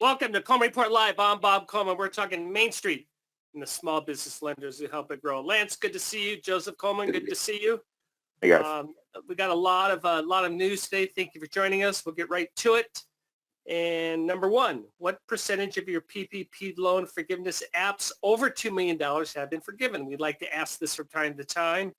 Welcome to Coleman Report Live. I'm Bob Coleman. We're talking Main Street and the small business lenders who help it grow. Lance, good to see you. Joseph Coleman, good to see you. Hey guys. We got a lot of news today. Thank you for joining us. We'll get right to it. And number one, what percentage of your PPP loan forgiveness apps over $2 million have been forgiven? We'd like to ask this from time to time.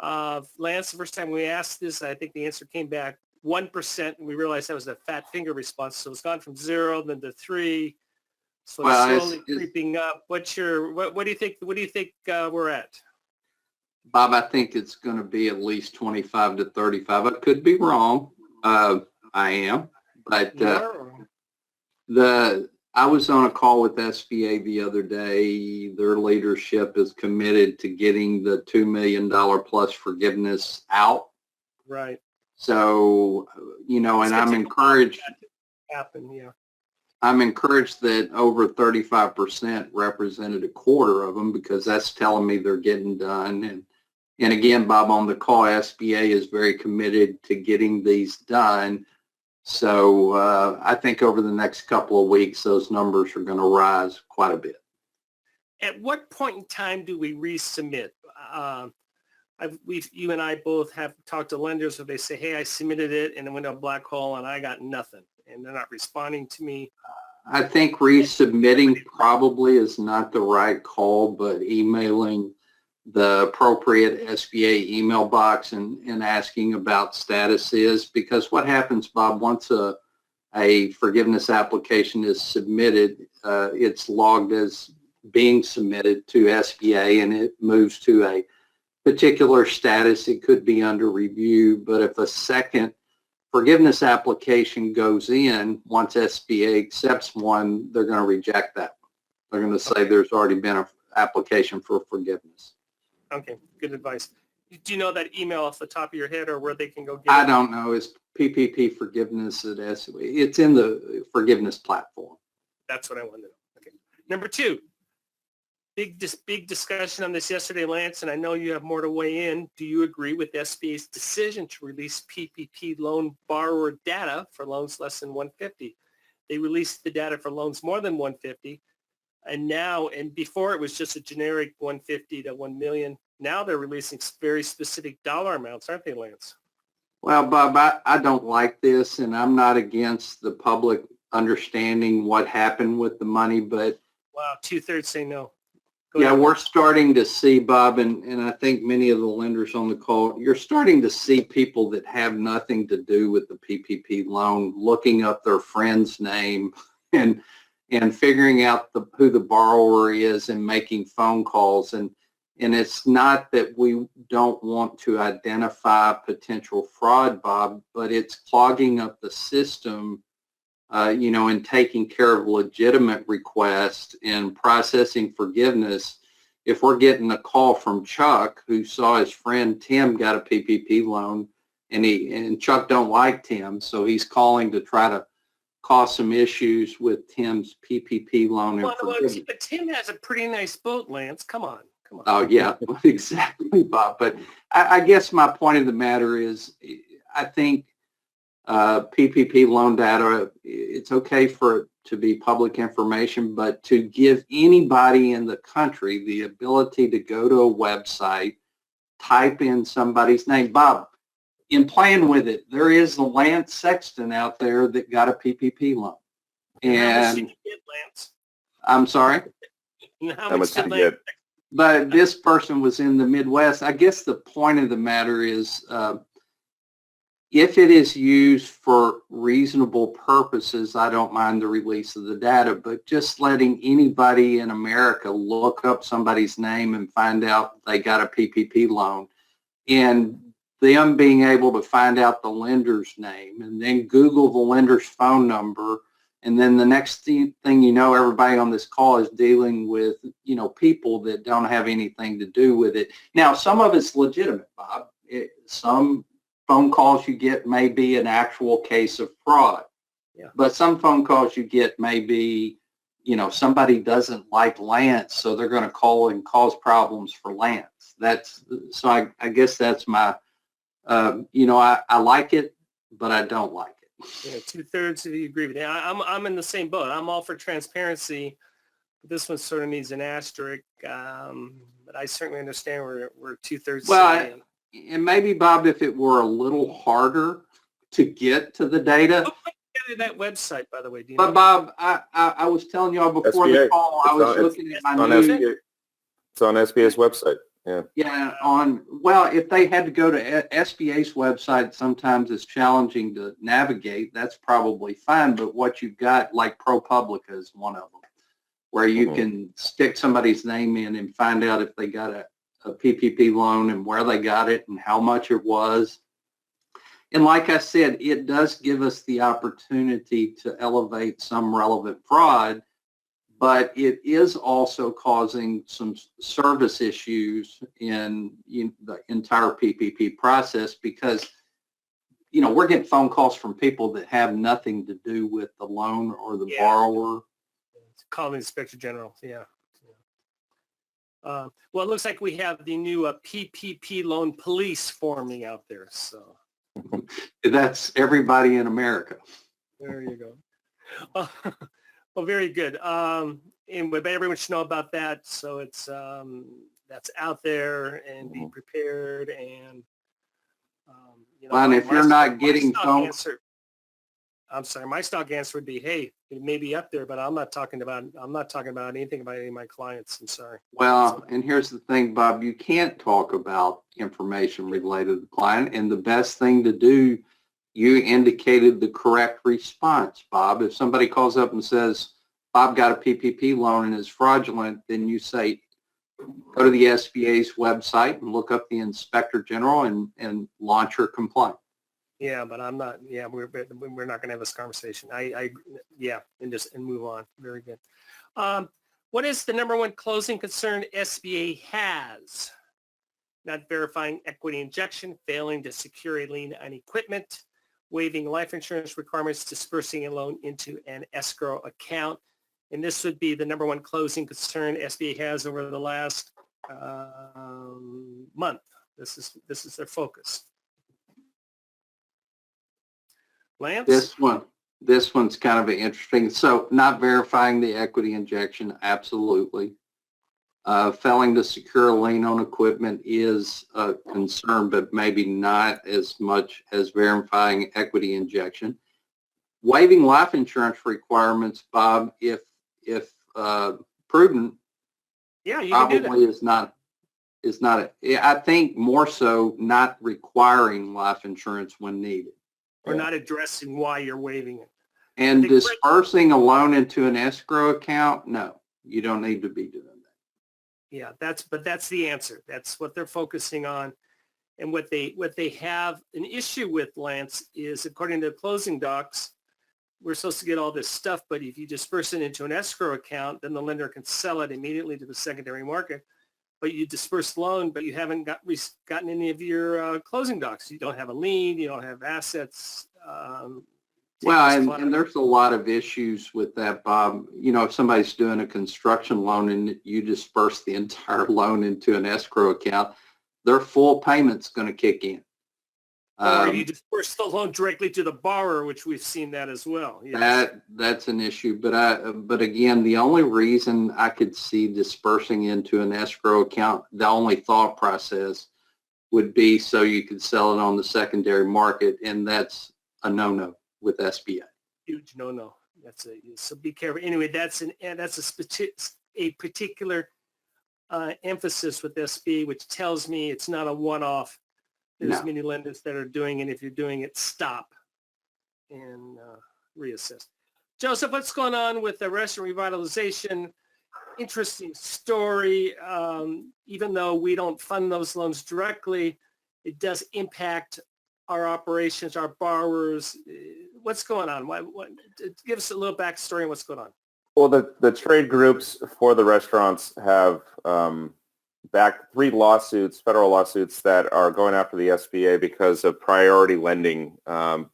Lance, the first time we asked this, I think the answer came back 1%, and we realized that was a fat finger response. So it's gone from 0 then to 3. So it's slowly creeping up. What do you think? What do you think we're at? Bob, I think it's going to be at least 25 to 35. I could be wrong. I am, but I was on a call with SBA the other day. Their leadership is committed to getting the $2 million plus forgiveness out. Right. So, and I'm encouraged. I'm encouraged that over 35% represented a quarter of them, because that's telling me they're getting done. And again, Bob, on the call, SBA is very committed to getting these done. So I think over the next couple of weeks, those numbers are going to rise quite a bit. At what point in time do we resubmit? You and I both have talked to lenders where they say, hey, I submitted it and it went to a black hole and I got nothing, and they're not responding to me. I think resubmitting probably is not the right call, but emailing the appropriate SBA email box and asking about status is, because what happens, Bob, once a forgiveness application is submitted, it's logged as being submitted to SBA and it moves to a particular status. It could be under review, but if a second forgiveness application goes in, once SBA accepts one, they're going to reject that one. They're going to say there's already been an application for forgiveness. Okay, good advice. Do you know that email off the top of your head, or where they can go get it? I don't know. It's PPP Forgiveness at SBA. It's in the forgiveness platform. That's what I wanted to know. Okay. Number two. Big discussion on this yesterday, Lance, and I know you have more to weigh in. Do you agree with SBA's decision to release PPP loan borrower data for loans less than 150? They released the data for loans more than 150, and before it was just a generic 150 to 1 million. Now they're releasing very specific dollar amounts, aren't they, Lance? Well, Bob, I don't like this, and I'm not against the public understanding what happened with the money, but wow, 2/3 say no. Yeah, we're starting to see, Bob, and I think many of the lenders on the call, you're starting to see people that have nothing to do with the PPP loan looking up their friend's name and figuring out who the borrower is and making phone calls. And it's not that we don't want to identify potential fraud, Bob, but it's clogging up the system, and taking care of legitimate requests and processing forgiveness. If we're getting a call from Chuck, who saw his friend Tim got a PPP loan, and Chuck don't like Tim, so he's calling to try to cause some issues with Tim's PPP loan. But Tim has a pretty nice boat, Lance. Come on. Oh, yeah, exactly, Bob. But I guess my point of the matter is, I think PPP loan data, it's okay for it to be public information, but to give anybody in the country the ability to go to a website, type in somebody's name. Bob, in playing with it, there is a Lance Sexton out there that got a PPP loan. And how much did you get, Lance? I'm sorry? How much did you get? But this person was in the Midwest. I guess the point of the matter is, if it is used for reasonable purposes, I don't mind the release of the data, but just letting anybody in America look up somebody's name and find out they got a PPP loan, and them being able to find out the lender's name and then Google the lender's phone number, and then the next thing you know, everybody on this call is dealing with, people that don't have anything to do with it. Now, some of it's legitimate, Bob. Some phone calls you get may be an actual case of fraud. Yeah. But some phone calls you get may be, somebody doesn't like Lance, so they're going to call and cause problems for Lance. I guess that's my, I like it, but I don't like it. Yeah, 2/3 of you agree with that. I'm in the same boat. I'm all for transparency. This one sort of needs an asterisk, but I certainly understand where 2/3 Well, say. and maybe, Bob, if it were a little harder to get to the data. Who put together that website, by the way? Do you But know? Bob, I was telling y'all before the SBA. call, I It's was on, looking at my on new, SBA. It's on SBA's website. Yeah. yeah, well, if they had to go to SBA's website, sometimes it's challenging to navigate. That's probably fine. But what you've got, like ProPublica is one of them, where you can stick somebody's name in and find out if they got a PPP loan and where they got it and how much it was. And like I said, it does give us the opportunity to elevate some relevant fraud, but it is also causing some service issues in the entire PPP process because, we're getting phone calls from people that have nothing to do with the loan or the borrower. Call the Inspector General. Yeah. Well, it looks like we have the new PPP Loan Police forming out there. So That's everybody in America. there you go. Well, very good. And everyone should know about that. So it's that's out there and be prepared. And Well, and if you're not getting phone, I'm sorry, my stock answer would be, hey, it may be up there, but I'm not talking about anything about any of my clients. I'm sorry. well, and here's the thing, Bob, you can't talk about information related to the client. And the best thing to do, you indicated the correct response, Bob. If somebody calls up and says, Bob got a PPP loan and is fraudulent, then you say, go to the SBA's website and look up the Inspector General and launch your complaint. Yeah, but I'm not. Yeah, we're not going to have this conversation. And move on. Very good. What is the number one closing concern SBA has? Not verifying equity injection, failing to secure a lien on equipment, waiving life insurance requirements, dispersing a loan into an escrow account. And this would be the number one closing concern SBA has over the last month. This is their focus. Lance? This one's kind of interesting. So not verifying the equity injection, absolutely. Failing to secure a lien on equipment is a concern, but maybe not as much as verifying equity injection. Waiving life insurance requirements, Bob, if prudent, yeah, you can do that. probably is not. I think more so not requiring life insurance when needed. Or not addressing why you're waiving it. And dispersing a loan into an escrow account, no, you don't need to be doing that. Yeah, that's the answer. That's what they're focusing on. And what they have an issue with, Lance, is according to the closing docs, we're supposed to get all this stuff, but if you disperse it into an escrow account, then the lender can sell it immediately to the secondary market. But you disperse the loan, but you haven't gotten any of your closing docs. You don't have a lien. You don't have assets. Well, and there's a lot of issues with that, Bob. If somebody's doing a construction loan and you disperse the entire loan into an escrow account, their full payment's going to kick in. Or you disperse the loan directly to the borrower, which we've seen that as well. Yes. That's an issue. But again, the only reason I could see dispersing into an escrow account, the only thought process would be so you could sell it on the secondary market, and that's a no-no with SBA. Huge no-no. So be careful. Anyway, that's a particular emphasis with SBA, which tells me it's not a one-off. There's many lenders that are doing it. If you're doing it, stop and reassess. Joseph, what's going on with the restaurant revitalization? Interesting story. Even though we don't fund those loans directly, it does impact our operations, our borrowers. What's going on? Give us a little backstory on what's going on. Well, the trade groups for the restaurants have backed 3 federal lawsuits that are going after the SBA because of priority lending.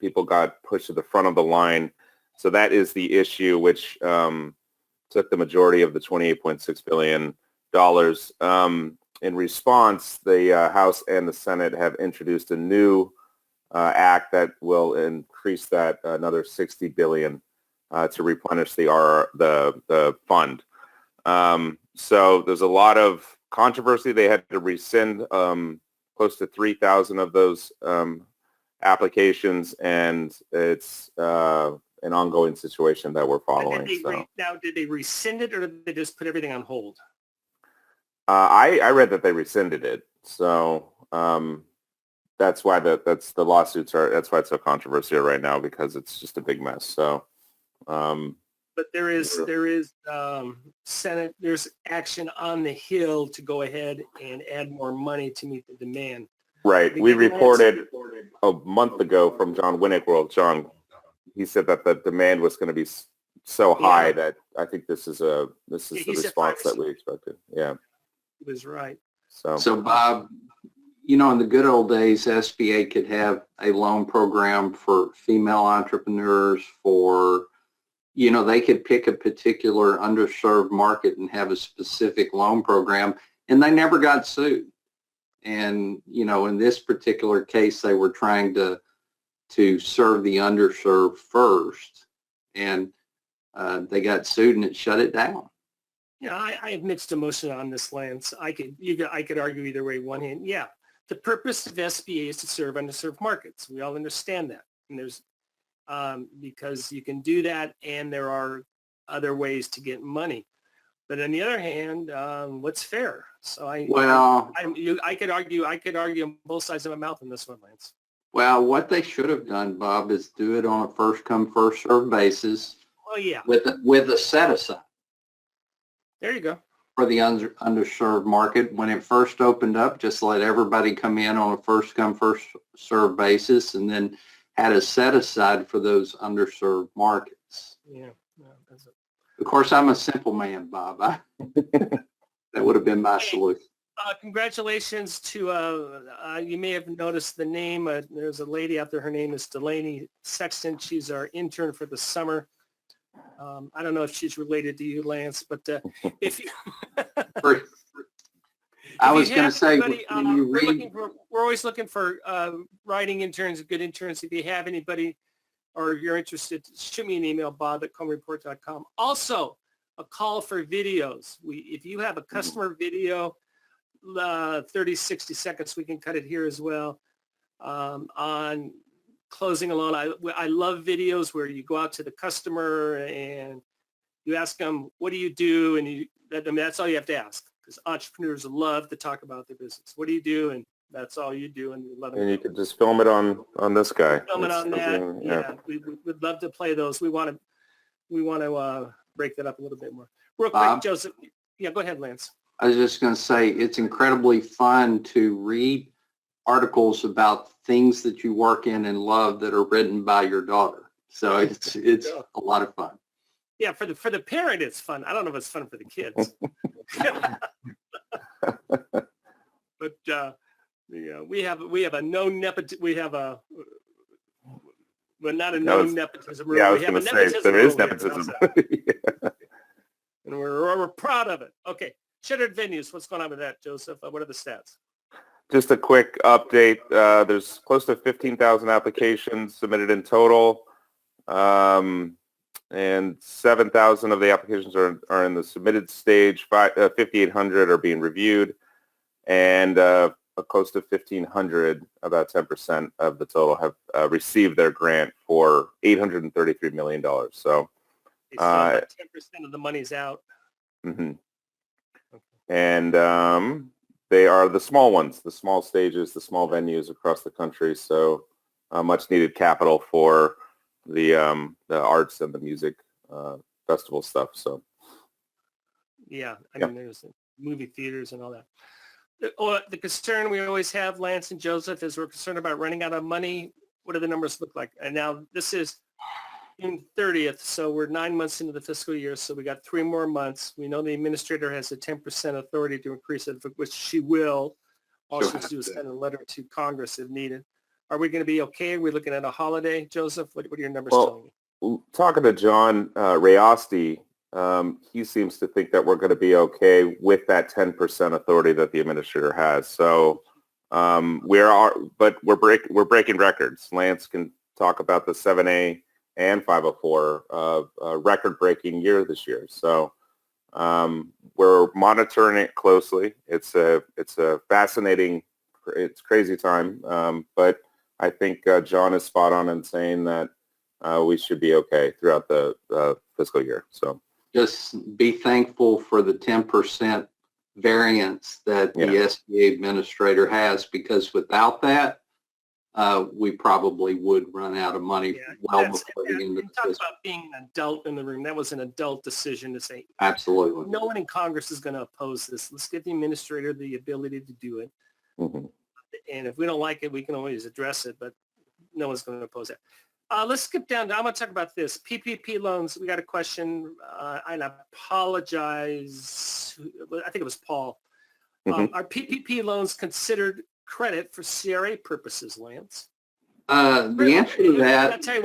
People got pushed to the front of the line. So that is the issue, which took the majority of the $28.6 billion. In response, the House and the Senate have introduced a new act that will increase that another $60 billion to replenish the fund. So there's a lot of controversy. They had to rescind close to 3,000 of those applications, and it's an ongoing situation that we're following. Now, did they rescind it, or did they just put everything on hold? I read that they rescinded it, so that's why that's the lawsuits are. That's why it's so controversial right now, because it's just a big mess. So, but there's Senate, there's action on the Hill to go ahead and add more money to meet the demand. Right. We reported a month ago from John Winnick World. John, he said that the demand was going to be so high that I think this is the response that we expected. Yeah. He was right. So Bob, in the good old days, SBA could have a loan program for female entrepreneurs they could pick a particular underserved market and have a specific loan program, and they never got sued. And, in this particular case, they were trying to serve the underserved first, and they got sued and it shut it down. I have mixed emotion on this, Lance. I could argue either way. One hand, the purpose of SBA is to serve underserved markets. We all understand that, and there's because you can do that, and there are other ways to get money. But on the other hand, what's fair? So I could argue on both sides of my mouth in this one, Lance. Well, what they should have done, Bob, is do it on a first come, first served basis. Well, yeah. With a set aside. There you go. For the underserved market. When it first opened up, just let everybody come in on a first come, first served basis, and then had a set aside for those underserved markets. Yeah. Of course, I'm a simple man, Bob. That would have been my solution. Congratulations to, you may have noticed the name. There's a lady out there. Her name is Delaney Sexton. She's our intern for the summer. I don't know if she's related to you, Lance, but if you... I was going to say, when you read... We're always looking for writing interns, good interns. If you have anybody or you're interested, shoot me an email, bob@colemanreport.com. Also, a call for videos. If you have a customer video, 30, 60 seconds, we can cut it here as well, on closing a loan. I love videos where you go out to the customer and you ask them, what do you do? And that's all you have to ask, because entrepreneurs love to talk about their business. What do you do? And that's all you do. And we love it. And you can just film it on this guy. Film it on that. Yeah. We'd love to play those. We want to break that up a little bit more. Real quick, Joseph. Yeah, go ahead, Lance. I was just going to say, it's incredibly fun to read articles about things that you work in and love that are written by your daughter. So it's a lot of fun. Yeah, for the parent, it's fun. I don't know if it's fun for the kids. But we have a no nepotism. We have a not a no nepotism. Yeah, I was going to say there is nepotism. Yeah. And we're proud of it. Okay, shuttered venues. What's going on with that, Joseph? What are the stats? Just a quick update. There's close to 15,000 applications submitted in total, and 7,000 of the applications are in the submitted stage. 5,800 are being reviewed, and close to 1,500, about 10% of the total, have received their grant for $833 million. So 10% of the money's out. Mm-hmm. Okay. And they are the small ones, the small stages, the small venues across the country. So much needed capital for the arts and the music festival stuff. So yeah, I mean, there's movie theaters and all that. The concern we always have, Lance and Joseph, is we're concerned about running out of money. What do the numbers look like? And now this is June 30th, so we're 9 months into the fiscal year, so we got 3 more months. We know the administrator has a 10% authority to increase it, which she will. All she has to do is send a letter to Congress if needed. Are we going to be okay? Are we looking at a holiday, Joseph? What are your numbers telling you? Talking to John Rayosti, he seems to think that we're going to be okay with that 10% authority that the administrator has. So But we're breaking records. Lance can talk about the 7A and 504 record-breaking year this year. So we're monitoring it closely. It's a fascinating, it's crazy time. But I think John is spot on in saying that we should be okay throughout the fiscal year. So just be thankful for the 10% variance that the SBA administrator has, because without that, we probably would run out of money well before the end of the Talk fiscal. about being an adult in the room. That was an adult decision to say, Absolutely. no one in Congress is going to oppose this. Let's give the administrator the ability to do it. Mm-hmm. And if we don't like it, we can always address it, but no one's going to oppose it. Let's skip down. I'm going to talk about this. PPP loans, we got a question, and I apologize. I think it was Paul. Mm-hmm. Are PPP loans considered credit for CRA purposes, Lance? The answer to that... I'll tell you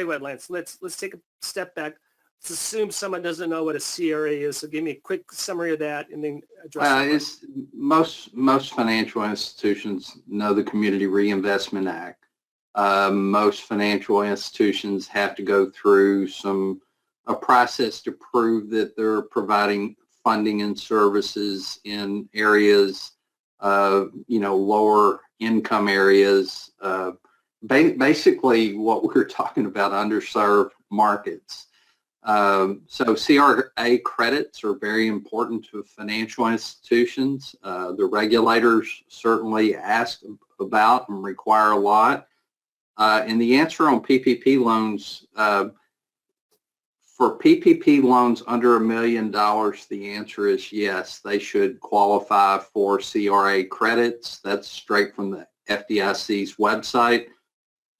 what, Lance. Let's take a step back. Let's assume someone doesn't know what a CRA is. So give me a quick summary of that and then address it. Most financial institutions know the Community Reinvestment Act. Most financial institutions have to go through a process to prove that they're providing funding and services in areas of, lower income areas. Basically what we're talking about, underserved markets. So CRA credits are very important to financial institutions. The regulators certainly ask about and require a lot. And the answer on PPP loans, for PPP loans under $1 million, the answer is yes, they should qualify for CRA credits. That's straight from the FDIC's website.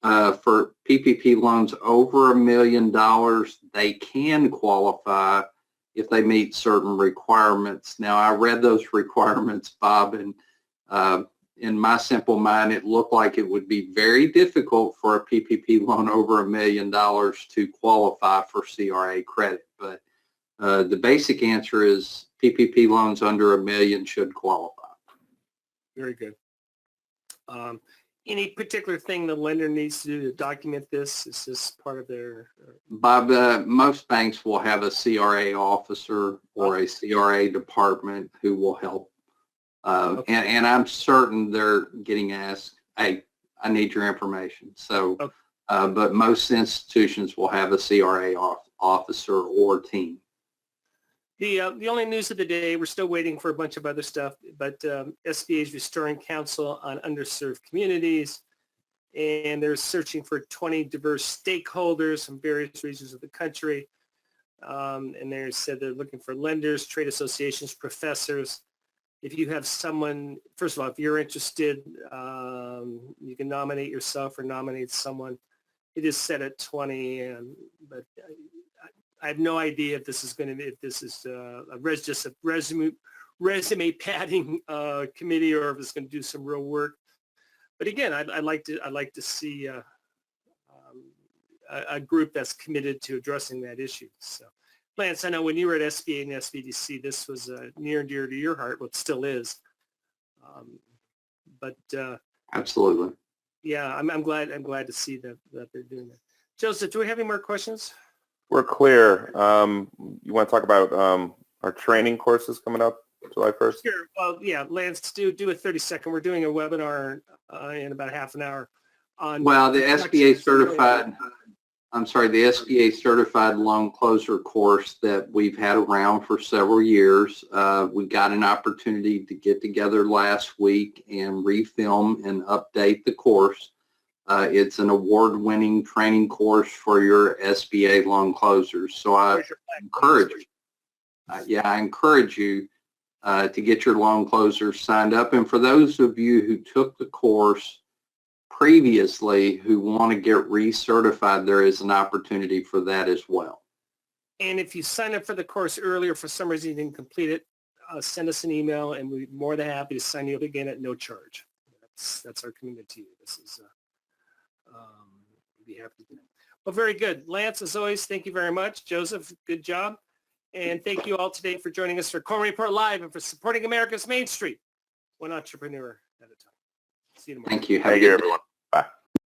For PPP loans over $1 million, they can qualify if they meet certain requirements. Now, I read those requirements, Bob, and in my simple mind, it looked like it would be very difficult for a PPP loan over $1 million to qualify for CRA credit. But the basic answer is PPP loans under $1 million should qualify. Very good. Any particular thing the lender needs to do to document this? Is this part of their... Bob, most banks will have a CRA officer or a CRA department who will help. Okay. And I'm certain they're getting asked, hey, I need your information. So, Okay. But most institutions will have a CRA officer or team. The only news of the day, we're still waiting for a bunch of other stuff, but SBA is restoring counsel on underserved communities, and they're searching for 20 diverse stakeholders from various regions of the country. And they said they're looking for lenders, trade associations, professors. If you have someone, first of all, if you're interested, you can nominate yourself or nominate someone. It is set at 20, but I have no idea if this is going to be, if this is just a resume padding committee, or if it's going to do some real work. But again, I'd like to see a group that's committed to addressing that issue. So, Lance, I know when you were at SBA and SBDC, this was near and dear to your heart, what still is. Absolutely. Yeah, I'm glad to see that they're doing that. Joseph, do we have any more questions? We're clear. You want to talk about our training courses coming up July 1st? Sure. Well, yeah, Lance, do a 30-second. We're doing a webinar in about half an hour on... Well, the SBA certified, the SBA certified loan closer course that we've had around for several years. We got an opportunity to get together last week and refilm and update the course. It's an award-winning training course for your SBA loan closers. So I encourage you to get your loan closers signed up. And for those of you who took the course previously who want to get recertified, there is an opportunity for that as well. And if you sign up for the course earlier, for some reason you didn't complete it, send us an email, and we'd be more than happy to sign you up again at no charge. That's our commitment to you. This is... we'd be happy to do that. Well, very good. Lance, as always, thank you very much. Joseph, good job. And thank you all today for joining us for Coleman Report Live and for supporting America's Main Street, one entrepreneur at a time. See you tomorrow. Thank you. Have a Thank you, good day. everyone.